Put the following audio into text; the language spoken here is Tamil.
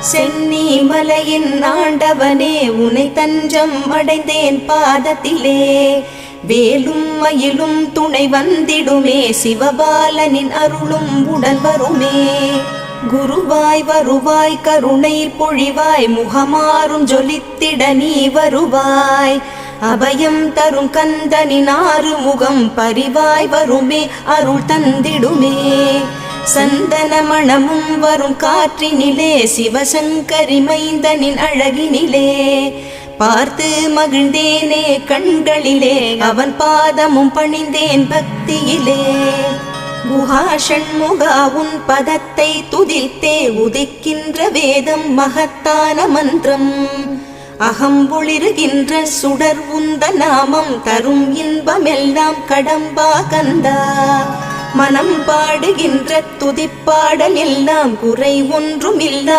சென்னி மலையின் ஆண்டவனே உனை தஞ்சம் அடைந்தேன் பாதத்திலே வேலும் மயிலும் துணை வந்திடுமே சிவபாலனின் அருளும் உடல் வருமே குருவாய் வருவாய் கருணை பொழிவாய் முகமாறும் ஜொலித்திட நீ வருவாய் அபயம் தரும் கந்தனின் ஆறு முகம் பரிவாய் வருமே அருள் தந்திடுமே சந்தன மணமும் வரும் காற்றினிலே சிவசங்கரி மைந்தனின் அழகினிலே பார்த்து மகிழ்ந்தேனே கண்களிலே அவன் பாதமும் பணிந்தேன் பக்தியிலே குஹா ஷண்முகா உன் பதத்தை துதித்தே உதிக்கின்ற வேதம் மகத்தான மந்திரம் அகம்பொளிருகின்ற சுடர் உந்த நாமம் தரும் இன்பமெல்லாம் கடம்பா கந்தா மனம் பாடுகின்ற துதிப்பாடல் எல்லாம் குறை ஒன்றுமில்லா